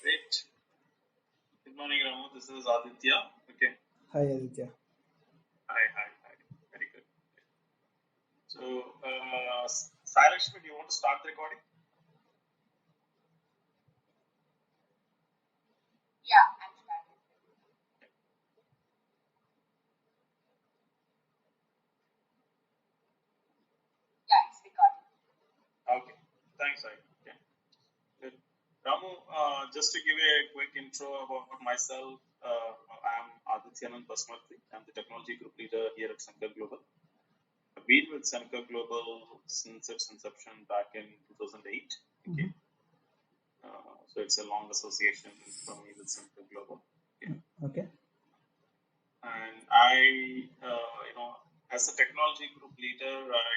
Great. Good morning, Ramu. This is Aditya. Okay. Hi Aditya. Hi. Very good. So, Silakshmi, do you want to start the recording? Yeah, I'm starting. Yeah, it's recording. Okay. Thanks, Sai. Okay. Good. Ramu, just to give you a quick intro about myself, I'm Aditya Pasmarthi. I'm the technology group leader here at Sankar Global. I've been with Sankar Global since its inception back in 2008. Okay. So it's a long association for me with Sankar Global. Okay. And I, as a technology group leader, I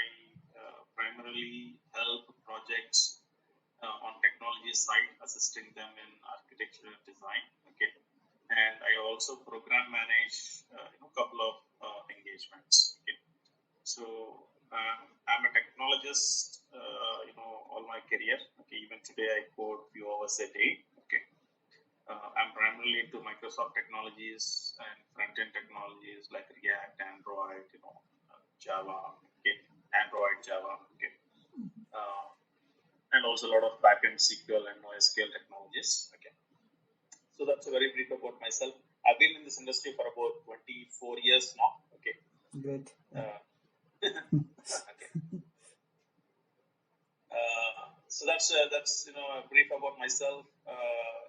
primarily help projects on technology side, assisting them in architecture and design. Okay, and I also program manage a couple of engagements. Okay, so I'm a technologist. All my career. Okay, even today I code few hours a day. Okay. I'm primarily into Microsoft technologies and front-end technologies like React, Android, Java, okay, Android, Java, okay, and also a lot of backend SQL and NoSQL technologies. Okay, so that's a very brief about myself. I've been in this industry for about 24 years now. Okay, Great. okay. So that's a brief about myself.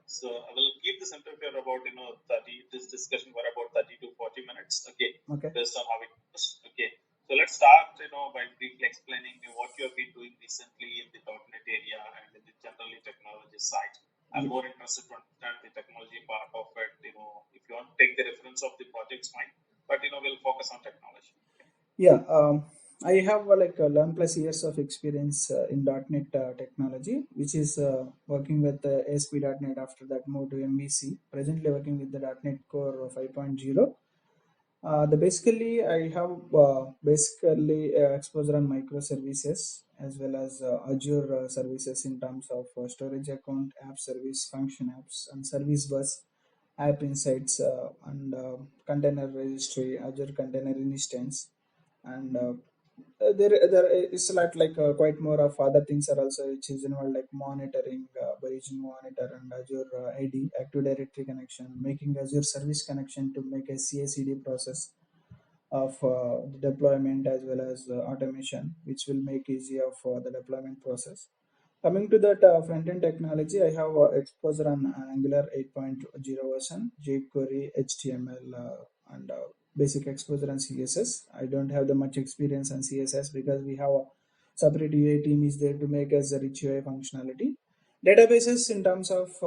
So I will keep this interview about 30. This discussion for about 30 to 40 minutes. Okay. Okay. Based on how it goes. Okay. So let's start by briefly explaining what you have been doing recently in the .NET area and in the generally technology side. I'm more interested to understand the technology part of it. If you want to take the reference of the projects, fine. But we'll focus on technology. Yeah. I have 11 plus years of experience in .NET technology, which is working with ASP.NET. After that, moved to MVC. Presently working with the .NET Core 5.0. Basically, I have exposure on microservices as well as Azure services in terms of storage account, app service, function apps, and service bus, app insights, and container registry, Azure container instance, and there is a lot quite more of other things are also which is involved like monitoring by using monitor and Azure ID Active Directory connection, making Azure service connection to make a CI/CD process of the deployment as well as automation, which will make easy of the deployment process. Coming to that front-end technology, I have exposure on Angular 8.0 version, jQuery, HTML, and basic exposure on CSS. I don't have the much experience on CSS because we have a separate UI team is there to make us a rich UI functionality. Databases in terms of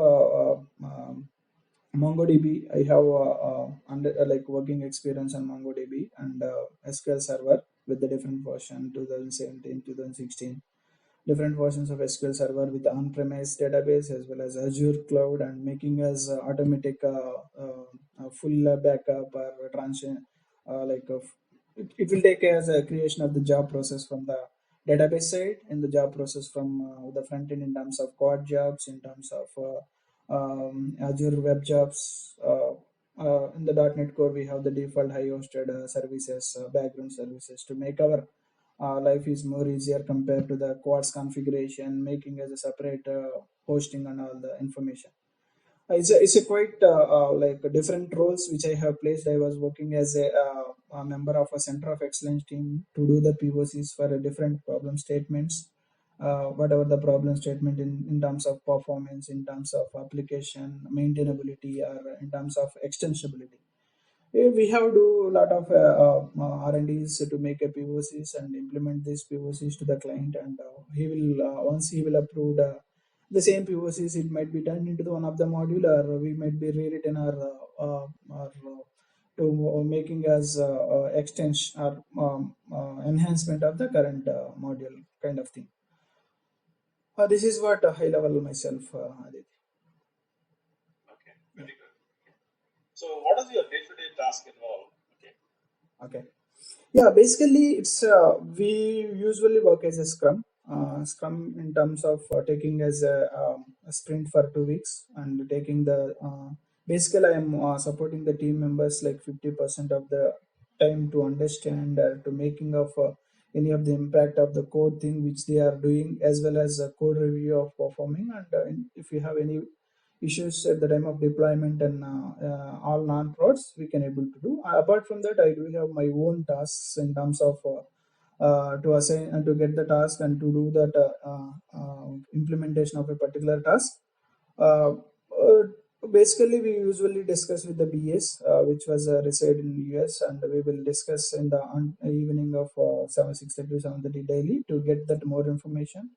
MongoDB, I have working experience on MongoDB and SQL Server with the different version 2017, 2016. Different versions of SQL Server with on-premise database as well as Azure cloud, and making us automatic full backup or transition. It will take as a creation of the job process from the database side and the job process from the front end in terms of code jobs, in terms of Azure web jobs. In the .NET Core, we have the default high-hosted services, background services to make our life is more easier compared to the quads configuration, making as a separate hosting and all the information. It's a quite different roles which I have placed. I was working as a member of a center of excellence team to do the POCs for different problem statements. Whatever the problem statement in terms of performance, in terms of application maintainability, or in terms of extensibility. We have do a lot of R&Ds to make a POCs and implement these POCs to the client, and he will once he will approve the same POCs, it might be turned into one of the module, or we might be rewritten or to making as extension or enhancement of the current module kind of thing. This is what high level myself, Aditya. Okay, very good. So, what does your day-to-day task involve? Okay. Yeah, basically it's we usually work as a Scrum. Scrum in terms of taking as a sprint for 2 weeks and taking the basically I am supporting the team members like 50% of the time to understand to making of any of the impact of the code thing which they are doing, as well as a code review of performing, and if you have any issues at the time of deployment and all non-prods we can able to do. Apart from that, I do have my own tasks in terms of to assign and to get the task and to do that implementation of a particular task. Uh, uh, Basically, we usually discuss with the BS, which was reside in US, and we will discuss in the evening of 7:30 to 7:30 daily to get that more information.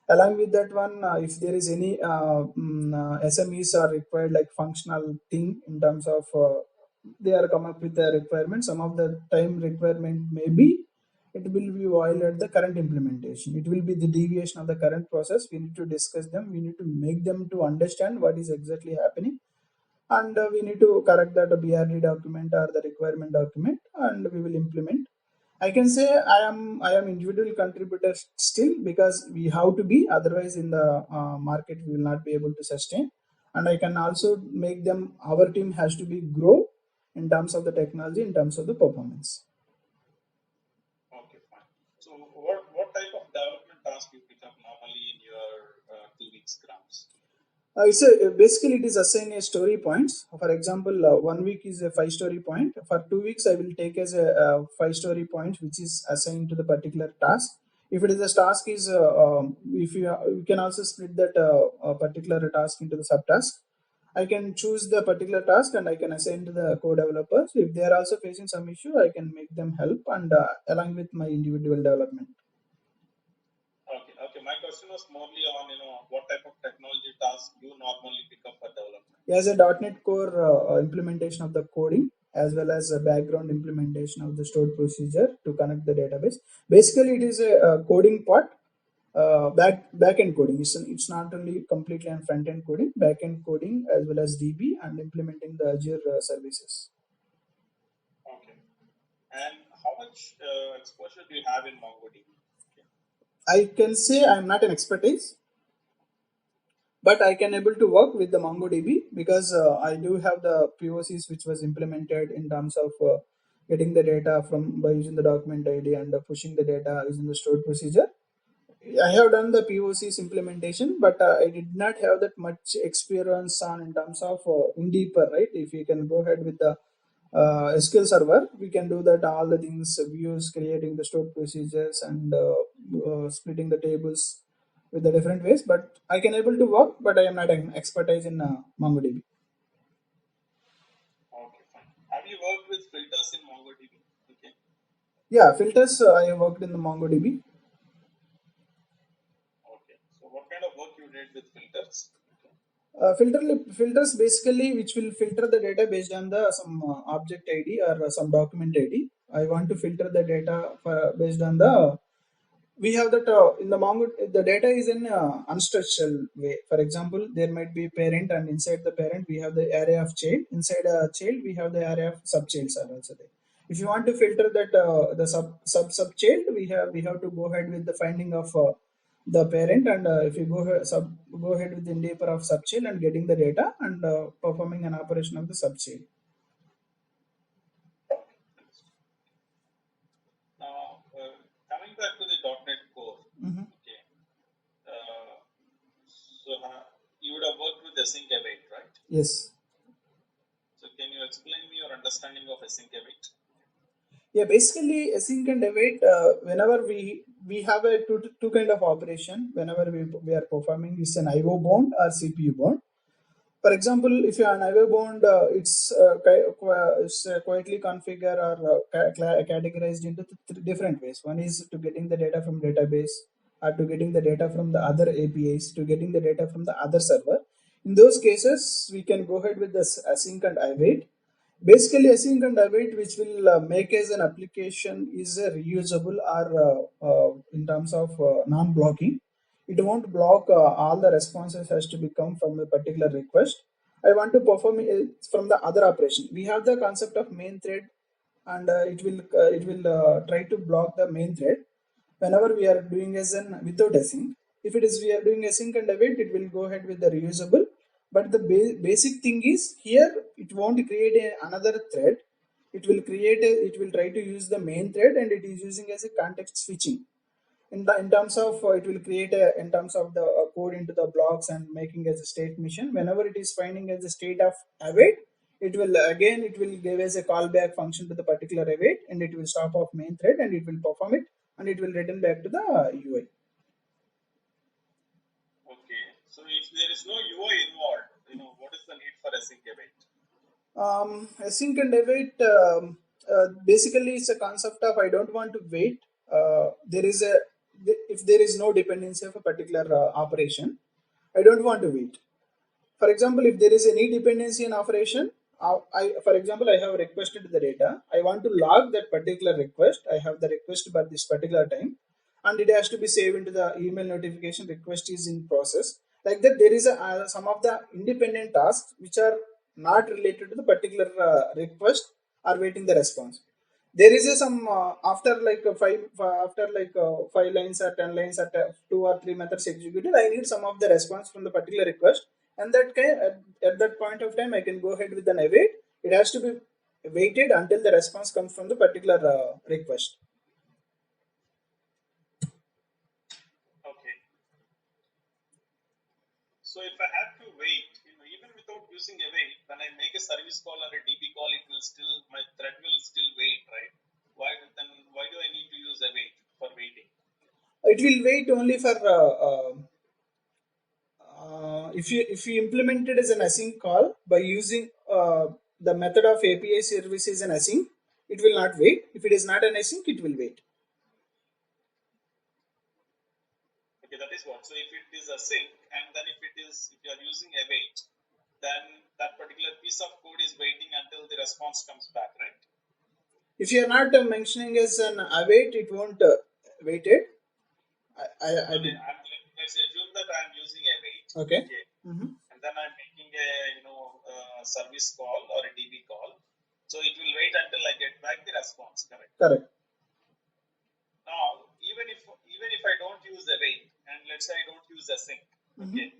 Along with that one, if there is any SMEs are required like functional thing in terms of they are come up with the requirement. Some of the time requirement may be it will be violate the current implementation. It will be the deviation of the current process. We need to discuss them. We need to make them to understand what is exactly happening, and we need to correct that BRD document or the requirement document, and we will implement. I can say I am individual contributor still, because we have to be, otherwise in the market we will not be able to sustain. And I can also make them, our team has to be grow in terms of the technology, in terms of the performance. Okay, fine. So, what type of development task you pick up normally in your 2 week scrums? Basically it is assign a story points. For example, 1 week is a 5 story point. For 2 weeks, I will take as a 5 story points, which is assigned to the particular task. If it is a task is, if you can also split that particular task into the subtask. I can choose the particular task and I can assign to the co-developers. If they are also facing some issue, I can make them help and along with my individual development. Okay, okay. My question was morely on what type of technology task you normally pick up for development. As a .NET Core implementation of the coding, as well as a background implementation of the stored procedure to connect the database. Basically, it is a coding part, back end coding. It's not only completely on front end coding, back end coding as well as DB and implementing the Azure services. Okay. And how much exposure do you have in MongoDB? Okay. I can say I'm not an expertise, but I can able to work with the MongoDB, because I do have the POCs which was implemented in terms of getting the data from by using the document ID and pushing the data using the stored procedure. I have done the POCs implementation, but I did not have that much experience on in terms of in deeper, right? If you can go ahead with the SQL Server, we can do that all the things, views, creating the stored procedures, and splitting the tables with the different ways. But I can able to work, but I am not an expertise in MongoDB. Okay, fine. Have you worked with filters in MongoDB? Okay. Yeah, filters. I have worked in the MongoDB. Okay. So, what kind of work you did with filters? Okay. Filters basically which will filter the data based on the some object ID or some document ID. I want to filter the data based on the, we have that in the Mongo, the data is in unstructured way. For example, there might be parent, and inside the parent we have the array of child. Inside a child we have the array of subchilds are also there. If you want to filter that the subchild, we have to go ahead with the finding of the parent, and if you go ahead with the deeper of subchild and getting the data and performing an operation of the subchild. Now, coming back to the .NET Core. Mhm. Okay. Uh, so, you would have worked with Async Await, right? Yes. So, can you explain me your understanding of Async Await? Yeah, basically async and await. Whenever we have a two kind of operation. Whenever we are performing, is an IO bound or CPU bound. For example, if you are an IO bound, it's quietly configured or categorized into different ways. One is to getting the data from database, or to getting the data from the other APIs, to getting the data from the other server. In those cases, we can go ahead with this async and await. Basically, async and await, which will make as an application, is reusable or in terms of non-blocking. It won't block all the responses has to become from a particular request. I want to perform it from the other operation. We have the concept of main thread, and it will try to block the main thread whenever we are doing as an without async. If it is we are doing async and await, it will go ahead with the reusable. But the basic thing is here, it won't create another thread. It will create it will try to use the main thread, and it is using as a context switching. In terms of it will create in terms of the code into the blocks and making as a state mission. Whenever it is finding as a state of await, it will give as a callback function to the particular await, and it will stop off main thread, and it will perform it, and it will return back to the UI. Okay. So if there is no UI involved, what is the need for async await? Async and await, basically it's a concept of I don't want to wait. There is a If there is no dependency of a particular operation, I don't want to wait. For example, if there is any dependency in operation, for example, I have requested the data. I want to log that particular request. I have the request by this particular time, and it has to be saved into the email notification. Request is in process. Like that, there is some of the independent tasks which are not related to the particular request are waiting the response. There is some after like after like 5 lines or 10 lines or 2 or 3 methods executed, I need some of the response from the particular request, and at that point of time I can go ahead with an await. It has to be waited until the response comes from the particular request. Okay. So if I have to wait, even without using await, when I make a service call or a DB call, my thread will still wait, right? Why do I need to use await for waiting? It will wait only for if you implement it as an async call by using the method of API services and async, it will not wait. If it is not an async, it will wait. Okay, that is what. So if it is async, and then if you are using await, then that particular piece of code is waiting until the response comes back, right? If you are not mentioning as an await, it won't wait it. Let's assume that I am using await. Okay. And then I'm making a service call or a DB call. So it will wait until I get back the response, correct? Correct. Now, even if I don't use await, and let's say I don't use async, okay,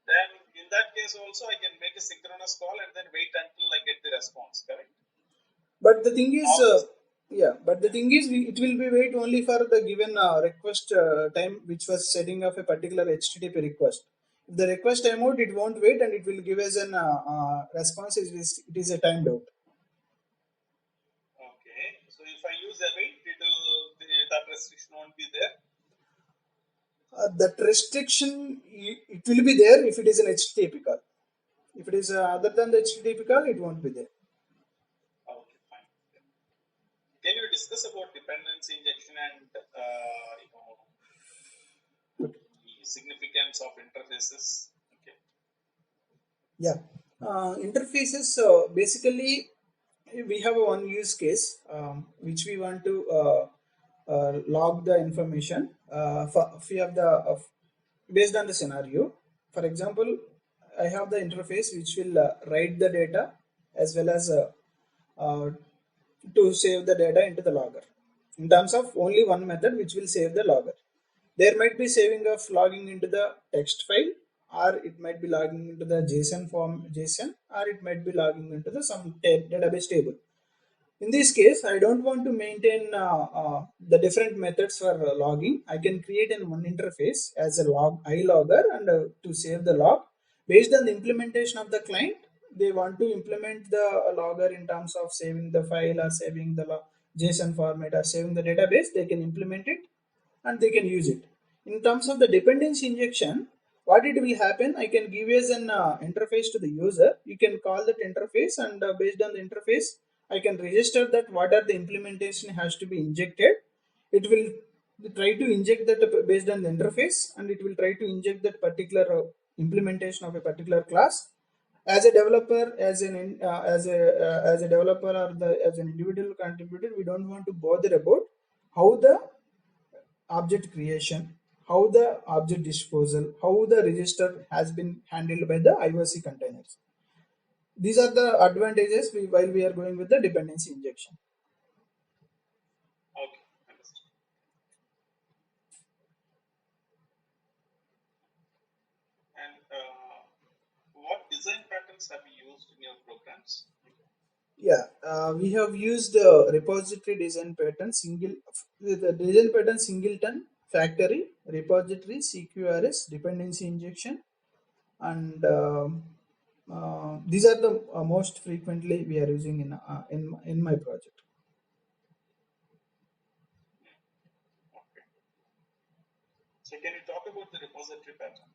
then in that case also I can make a synchronous call and then wait until I get the response, correct? But the thing is, it will be wait only for the given request time, which was setting of a particular HTTP request. If the request timeout, it won't wait, and it will give us an response. It is a timed out. Okay, so if I use await, that restriction won't be there. That restriction, it will be there if it is an HTTP call. If it is other than the HTTP call, it won't be there. Okay, fine. Can you discuss about dependency injection and the significance of interfaces? Okay. Yeah, interfaces. Basically, we have one use case which we want to log the information for few of the based on the scenario. For example, I have the interface which will write the data as well as uh, to save the data into the logger. In terms of only one method which will save the logger. There might be saving of logging into the text file, or it might be logging into the JSON, or it might be logging into the some database table. In this case, I don't want to maintain the different methods for logging. I can create one interface as a logger and to save the log. Based on the implementation of the client, they want to implement the logger in terms of saving the file or saving the JSON format or saving the database. They can implement it and they can use it. In terms of the dependency injection, what it will happen, I can give as an interface to the user. You can call that interface, and based on the interface, I can register that what are the implementation has to be injected. It will try to inject that based on the interface, and it will try to inject that particular implementation of a particular class. As a developer, as a developer or as an individual contributor, we don't want to bother about how the object creation, how the object disposal, how the register has been handled by the IOC containers. These are the advantages while we are going with the dependency injection. Okay, understood. design patterns have you used in your programs? Yeah, we have used repository design pattern the design pattern singleton, factory, repository, CQRS, dependency injection, and these are the most frequently we are using in my project. Okay. So can you talk about the repository pattern?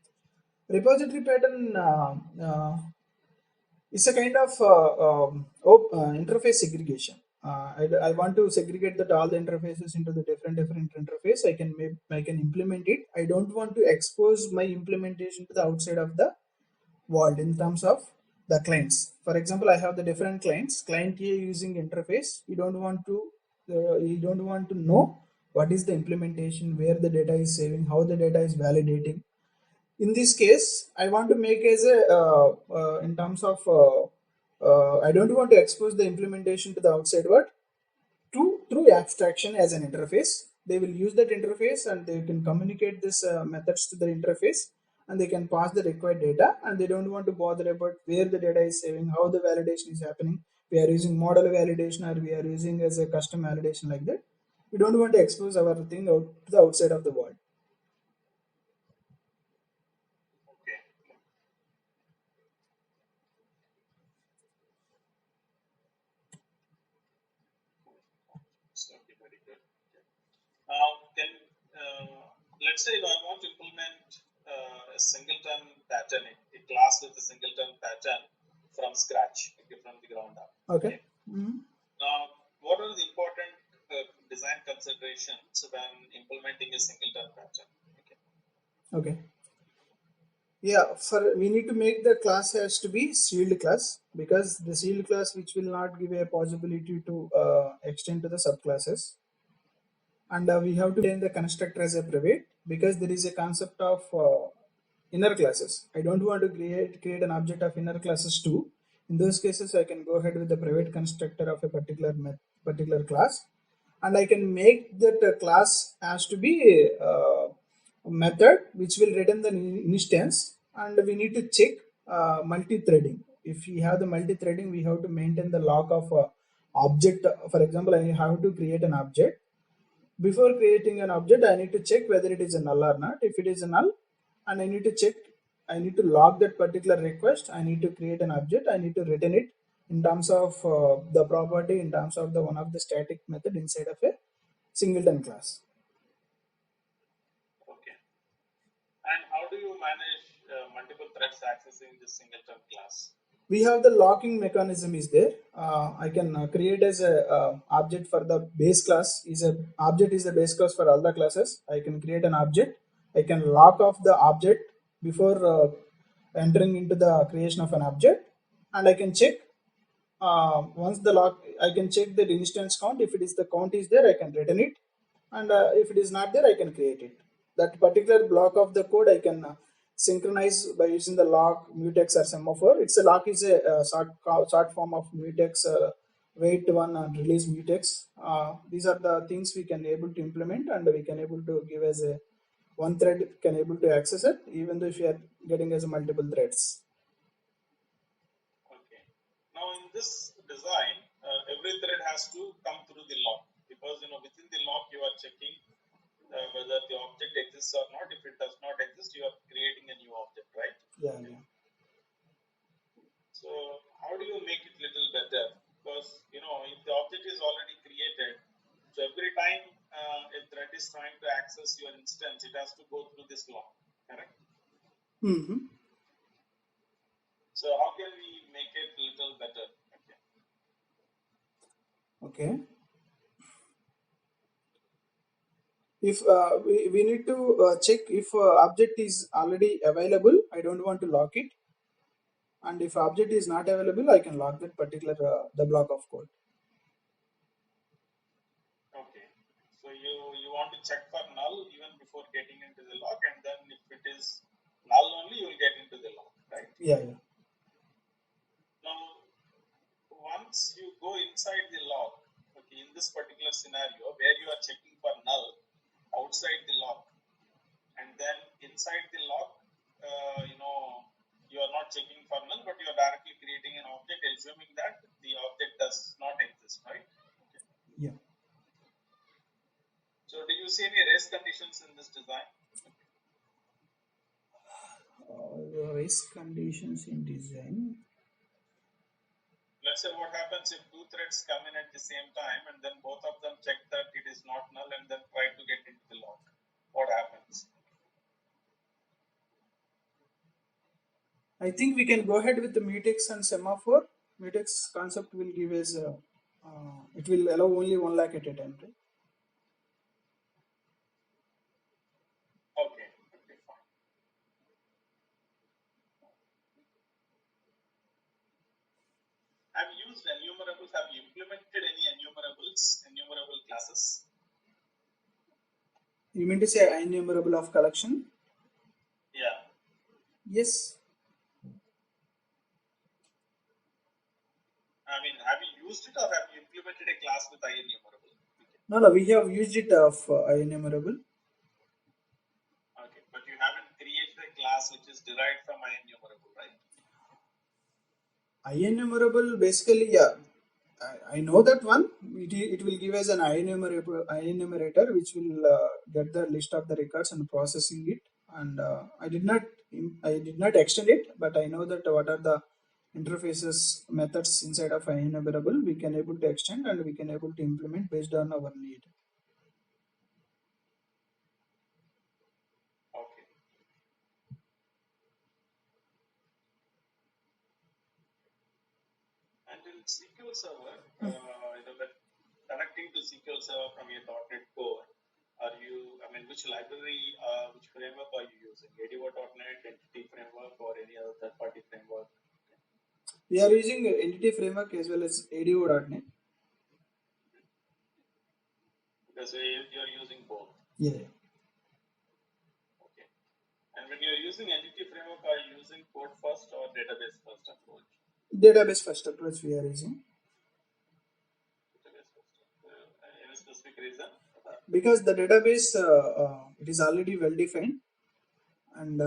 Repository pattern is a kind of interface segregation. I want to segregate that all the interfaces into the different interface. I can implement it. I don't want to expose my implementation to the outside of the world in terms of the clients. For example, I have the different clients. Client A using interface. You don't want to know what is the implementation, where the data is saving, how the data is validating. In this case, I want to make as a in terms of I don't want to expose the implementation to the outside world. Through abstraction as an interface, they will use that interface and they can communicate this methods to the interface, and they can pass the required data, and they don't want to bother about where the data is saving, how the validation is happening. We are using model validation or we are using as a custom validation, like that. We don't want to expose our thing out to the outside of the world. Okay. So, okay, very good. Can let's say I want to implement a singleton pattern, a class with a singleton pattern from scratch, okay, from the ground up. Okay. Okay. Now, what are the important design considerations when implementing a singleton pattern? Okay. Okay. Yeah, for we need to make the class has to be sealed class, because the sealed class which will not give a possibility to extend to the subclasses, and we have to maintain the constructor as a private, because there is a concept of inner classes. I don't want to create an object of inner classes too. In those cases, I can go ahead with the private constructor of a particular class, and I can make that class has to be a method which will return the instance, and we need to check multi-threading. If we have the multi-threading, we have to maintain the lock of object. For example, I have to create an object. Before creating an object, I need to check whether it is a null or not. If it is a null, and I need to log that particular request. I need to create an object. I need to return it in terms of the property, in terms of the one of the static method inside of a singleton class. Okay. And how do you manage multiple threads accessing this singleton class? We have the locking mechanism is there. I can create as a object for the base class. Is a object is the base class for all the classes. I can create an object. I can lock off the object before entering into the creation of an object, and I can check once the lock. I can check the instance count. If it is the count is there, I can return it, and if it is not there, I can create it. That particular block of the code I can synchronize by using the lock, mutex, or semaphore. It's a lock is a short form of mutex, wait one and release mutex. These are the things we can able to implement, and we can able to give as a one thread can able to access it, even though if you are getting as a multiple threads. Okay. Now, in this design, every thread has to come through the lock, because within the lock you are checking whether the object exists or not. If it does not exist, you are creating a new object, right? Yeah, yeah. So how do you make it little better? Because if the object is already created, so every time a thread is trying to access your instance, it has to go through this lock, correct? Mm-hmm. So how can we make it little better? Okay. Okay. If we need to check if object is already available, I don't want to lock it, and if object is not available, I can lock that particular the block of code. Okay. So you want to check for null even before getting into the lock, and then if it is null only, you will get into the lock, right? Yeah, yeah. Now, once you go inside the lock, okay, in this particular scenario where you are checking for null outside the lock, and then inside the lock, you are not checking for null, but conditions in this design? Race conditions in design. Let's say what happens if two threads come in at the same time and then both of them check that it is not null and then try to get into the lock. What happens? I think we can go ahead with the mutex and semaphore. Mutex concept will give us it will allow only 1 lakh at a time, right? Okay, okay, fine. Have you used enumerables? Have you implemented any enumerable classes? You mean to say enumerable of collection? Yeah. Yes. I mean, have you used it or have you implemented a class with enumerable? No, we have used it of enumerable. Okay, but you haven't created a class which is derived from enumerable, right? Enumerable basically, yeah, I know that one. It will give us an enumerator which will get the list of the records and processing it. And I did not extend it, but I know that what are the interfaces methods inside of enumerable we can able to extend and we can able to implement based on our need. Okay. And in SQL Server, connecting to SQL Server from your .NET Core, which library, which framework are you using? ADO.NET, Entity Framework, or any other third-party framework? We are using Entity Framework as well as ADO.NET. Because you're using both. Yeah. Okay. And when you're using Entity Framework, are you using code first or database first approach? Database first approach we are using. Database first. Any specific reason? Because the database it is already well defined, and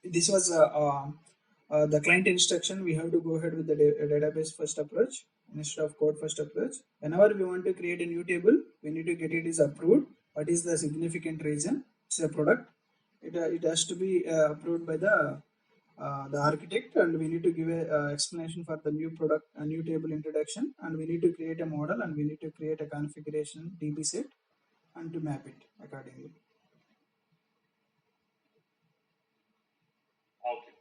this was the client instruction. We have to go ahead with the database first approach instead of code first approach. Whenever we want to create a new table, we need to get it is approved. What is the significant reason? It's a product. It has to be approved by the architect, and we need to give a explanation for the new product, a new table introduction, and we need to create a model, and we need to create a configuration DB set and to map it accordingly. Okay.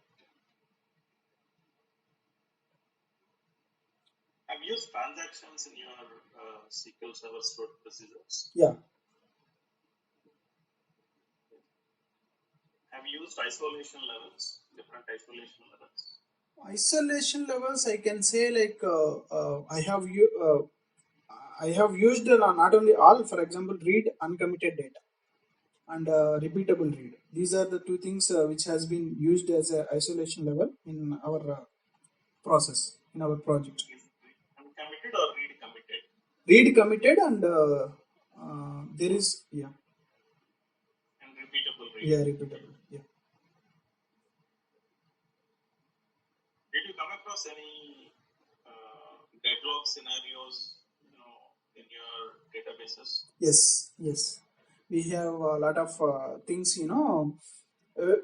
Have you used transactions in your SQL Server stored procedures? Yeah. Have you used isolation levels, different isolation levels? Isolation levels, I can say like I have used not only all, for example, read uncommitted data and repeatable read. These are the two things which has been used as a isolation level in our process, in our project. Uncommitted or read committed? Read committed and there is, yeah. And repeatable read? Yeah, repeatable, yeah. Did you come across any deadlock scenarios, in your databases? Yes. We have a lot of things,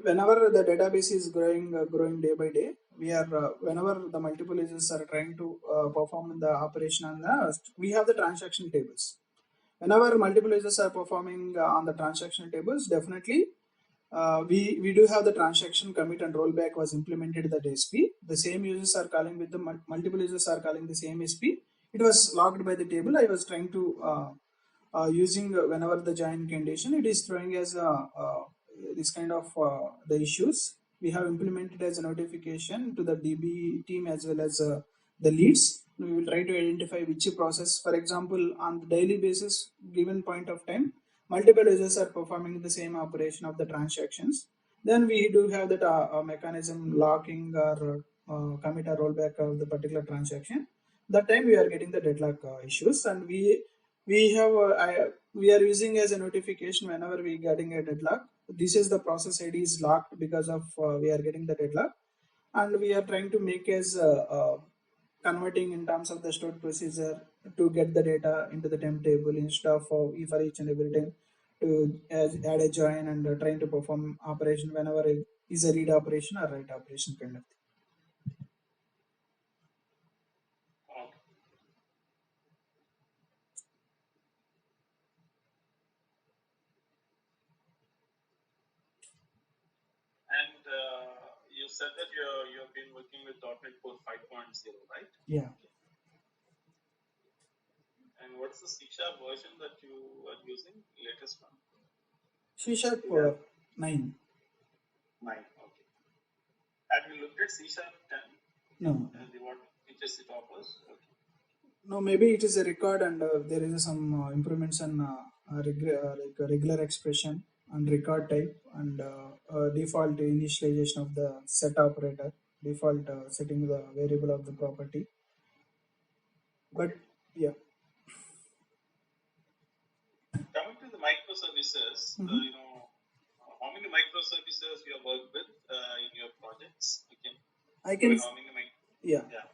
whenever the database is growing day by day, we are whenever the multiple users are trying to perform the operation on we have the transaction tables. Whenever multiple users are performing on the transaction tables, definitely we do have the transaction commit and rollback was implemented that SP. The same users are calling with the multiple users are calling the same SP. It was logged by the table. I was trying to using whenever the join condition, it is throwing as this kind of the issues. We have implemented as a notification to the DB team as well as the leads. We will try to identify which process, for example, on the daily basis, given point of time, multiple users are performing the same operation of the transactions. Then we do have that mechanism locking or commit or rollback of the particular transaction. That time we are getting the deadlock issues, and we have we are using as a notification whenever we getting a deadlock. This is the process ID is locked because of we are getting the deadlock, and we are trying to make as converting in terms of the stored procedure to get the data into the temp table instead of for each and every time to add a join and trying to perform operation whenever it is a read operation or write operation kind of thing. Okay. And you said that you've been working with .NET Core 5.0, right? Yeah. And what's the C Sharp version that you are using? Latest one? C Sharp 9. 9. Okay. Have you looked at C Sharp 10? No. And what features it offers? Okay. No, maybe it is a record and there is some improvements on like a regular expression and record type and default initialization of the set operator, default setting the variable of the property. But Okay. yeah. Coming to the microservices, Mhm. how many microservices you have worked with in your projects? I I can mean, how many? yeah. Yeah.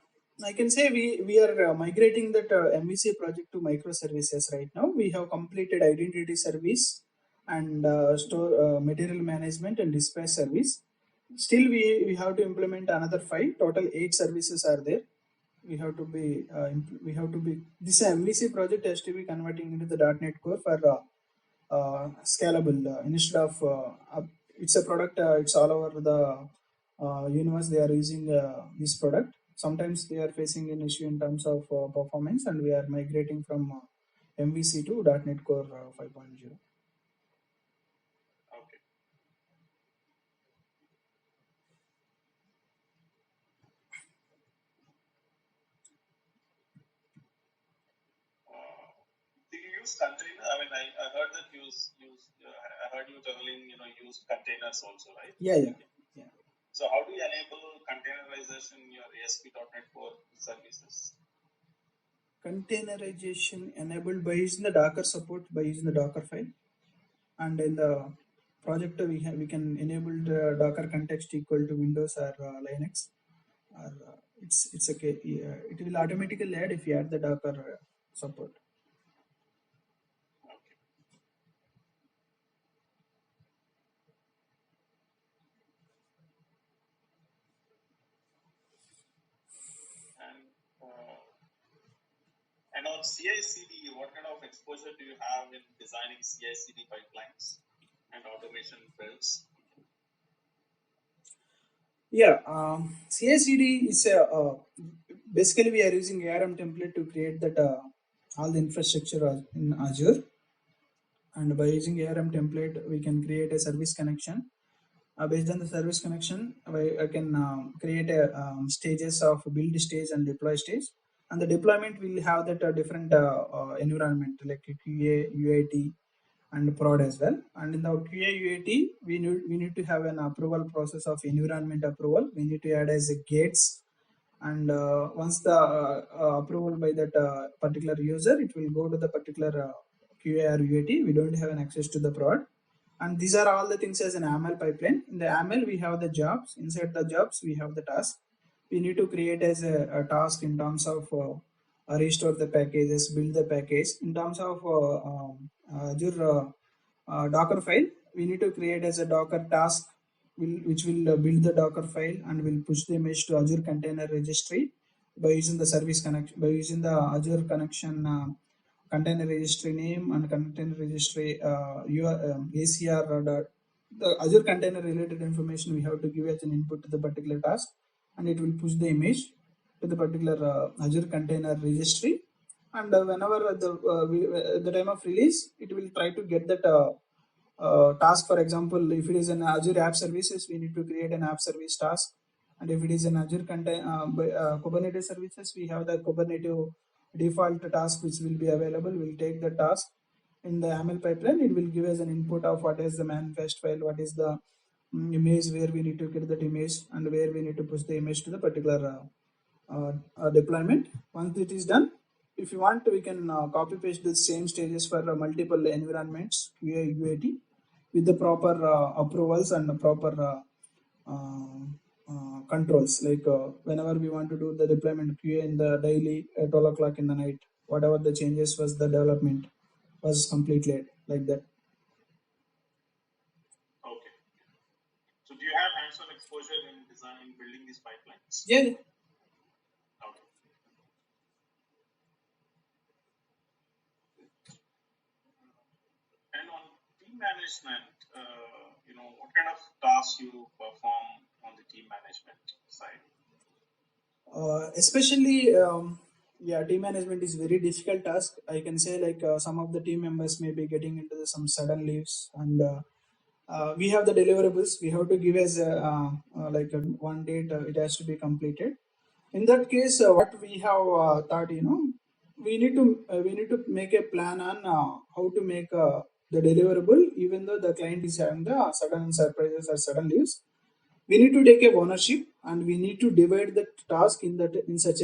I can say we are migrating that MVC project to microservices right now. We have completed identity service and store material management and dispatch service. Still, we have to implement another 5. Total 8 services are there. We have to be this MVC project has to be converting into the .NET Core for scalable instead of it's a product. It's all over the universe. They are using this product. Sometimes they are facing an issue in terms of performance, and we are migrating from MVC to .NET Core 5.0. Okay. Do you use container? I mean, I heard that I heard you telling use containers also, right? Yeah, yeah, yeah. So how do you enable containerization in your ASP.NET Core services? Containerization enabled by using the Docker support by using the Docker file, and in the project we can enable the Docker context equal to Windows or Linux. Or it's okay. Yeah, it will automatically add if you add the Docker support. Okay. And on CI/CD, what kind of exposure do you have in designing CI/CD pipelines and automation builds? Yeah, CI/CD is a basically we are using ARM template to create that all the infrastructure in Azure, and by using ARM template we can create a service connection. Based on the service connection, I can create a stages of build stage and deploy stage, and the deployment will have that different environment like QA, UAT, and prod as well. And in the QA UAT, we need to have an approval process of environment approval. We need to add as a gates, and once the approval by that particular user, it will go to the particular QA or UAT. We don't have an access to the prod, and these are all the things as an AML pipeline. In the AML we have the jobs. Inside the jobs we have the task. We need to create as a task in terms of restore the packages, build the package. In terms of Azure Docker file, we need to create as a Docker task, which will build the Docker file and will push the image to Azure Container Registry by using the service connection, by using the Azure connection container registry name and container registry your ACR the Azure container related information we have to give as an input to the particular task, and it will push the image to the particular Azure container registry. And whenever at the time of release, it will try to get that task. For example, if it is an Azure App Services, we need to create an App Service task. And if it is an Azure Kubernetes services, we have the Kubernetes default task which will be available. We'll take the task in the YAML pipeline. It will give us an input of what is the manifest file, what is the image where we need to get that image, and where we need to push the image to the particular deployment. Once it is done, if you want, we can copy paste the same stages for multiple environments, QA, UAT, with the proper approvals and the proper controls. Like whenever we want to do the deployment QA in the daily at 12 o'clock in the night, whatever the changes was, the development was completed like that. building these pipelines? Yeah, yeah. Okay. And on team management, what kind of tasks you perform on the team management side? Especially, yeah, team management is very difficult task. I can say like some of the team members may be getting into some sudden leaves, and we have the deliverables. We have to give as like one date. It has to be completed. In that case, what we have thought, we need to make a plan on how to make the deliverable, even though the client is having the sudden surprises or sudden leaves. We need to take a ownership, and we need to divide the task in such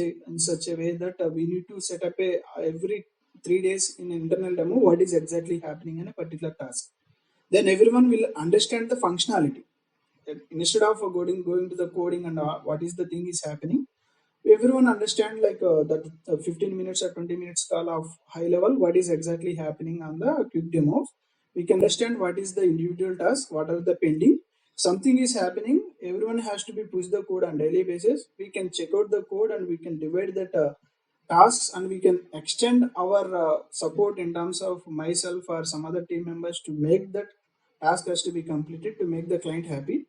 a way that we need to set up a every 3 days in internal demo what is exactly happening in a particular task. Then everyone will understand the functionality. Instead of going to the coding and what is the thing is happening, everyone understand like that 15 minutes or 20 minutes call of high level what is exactly happening on the quick demos. We can understand what is the individual task, what are the pending. Something is happening, everyone has to be push the code on daily basis. We can check out the code and we can divide that tasks, and we can extend our support in terms of myself or some other team members to make that task has to be completed to make the client happy.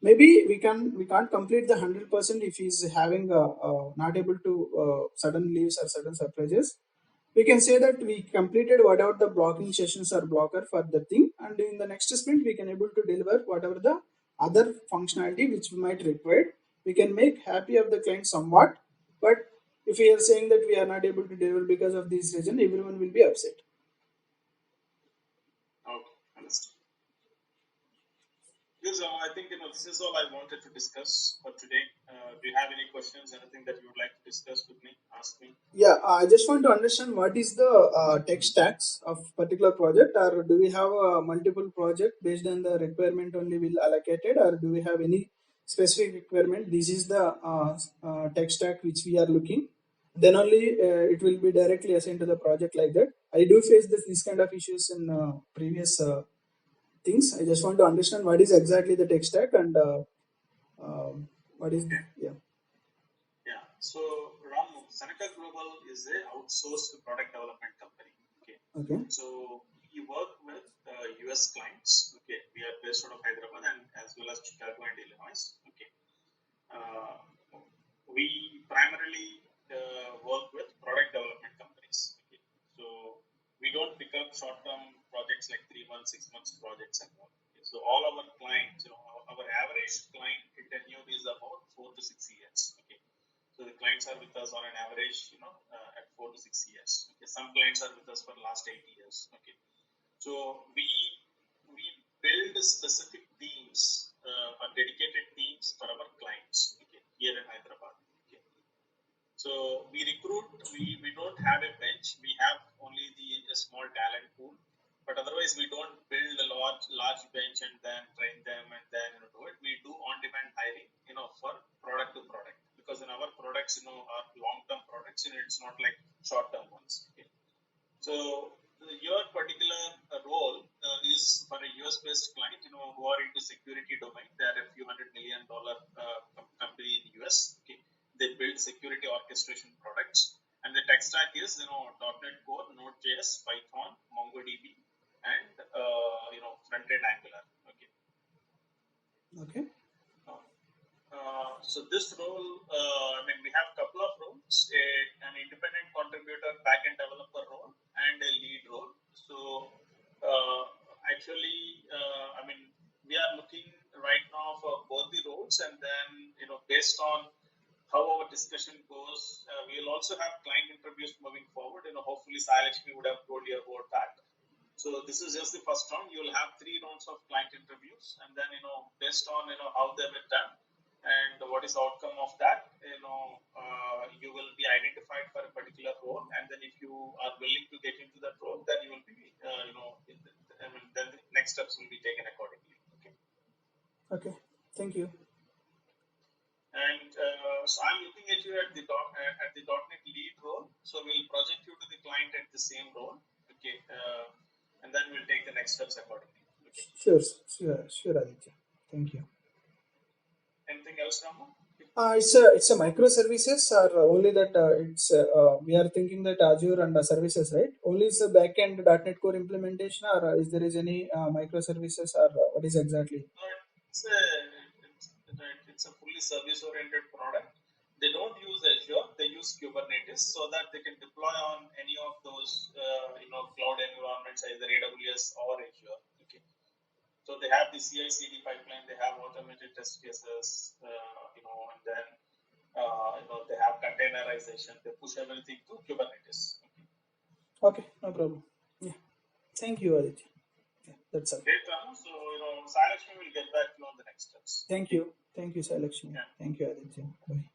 Maybe we can't complete the 100% if he's having not able to sudden leaves or sudden surprises. We can say that we completed whatever the blocking sessions are blocker for the thing, and in the next sprint we can able to deliver whatever the other functionality which we might require. We can make happy of the client somewhat, but if we are saying that we are not able to deliver because of this reason, everyone will be upset. Okay, understood. Yes, I think this is all I wanted to discuss for today. Do you have any questions? Anything that you would like to discuss with me? Ask me. Yeah, I just want to understand what is the tech stacks of particular project, or do we have a multiple project based on the requirement only will allocated, or do we have any specific requirement? This is the tech stack which we are looking. Then only it will be directly assigned to the project like that. I do face this kind of issues in previous things. I just want to understand what is exactly the tech stack and what is Okay. yeah. Yeah. So Ram, Seneca Global is a outsourced product development company. Okay. Okay. So we work with US clients. Okay. We are based out of Hyderabad and as well as Chicago and Illinois. Okay. Uh, we primarily work with product development companies. Okay. So we don't pick up short-term projects like 3 months, 6 months projects and all. Okay. So all our clients, our average client tenure is about 4 to 6 years. Okay. So the clients are with us on an average, at 4 to 6 years. Okay. Some clients are with us for the last 8 years. Okay. So we build specific teams or dedicated teams for our clients. Okay, here in Hyderabad. Okay. So we recruit. We don't have a bench. We have only a small talent pool. But otherwise, we don't build a large bench and then train them and then do it. We do on-demand hiring, for product to product, because in our products, are long-term products. It's not like short-term ones. Okay. So your particular role is for a US-based client, who are into security domain. They are a few $100 million company in US. Okay. They build security orchestration products, and the tech stack is .NET Core, Node.js, Python, MongoDB, and front-end Angular. Okay. Okay. So this role, we have a couple of roles: an independent contributor, backend developer role, and a lead role. So actually, we are looking right now for both the roles, and then based on how our discussion goes, we will also have client interviews moving forward. Hopefully, Sailakshmi would have told you about that. So this is just the first round. You will have 3 rounds of client interviews, and then based on how they were done and what is the outcome of that, you will be identified for a particular role, and then if you are willing to get into that role, then you will be, then the next steps will be taken accordingly. Okay. Okay. Thank you. And so I'm looking at you at the .NET lead role. So we'll project you to the client at the same role. Okay. And then we'll take the next steps accordingly. Okay. Sure, Aditya. Thank you. Anything else, Rama? It's a microservices or only that it's we are thinking that Azure and services, right? Only it's a backend .NET Core implementation, or is there is any microservices, or what is exactly? It's a it's a fully service oriented product. They don't use Azure; they use Kubernetes so that they can deploy on any of those cloud environments, either AWS or Azure. Okay. So they have the CI/CD pipeline, they have automated test cases, and then they have containerization. They push everything to Kubernetes. Okay. Okay, no problem. Yeah, thank you, Aditya. Yeah, that's all. Great, Ranu. So Sailakshmi will get back to you on the next steps. Thank you, Sai Lakshmi. Yeah. Thank you, Aditya. Bye.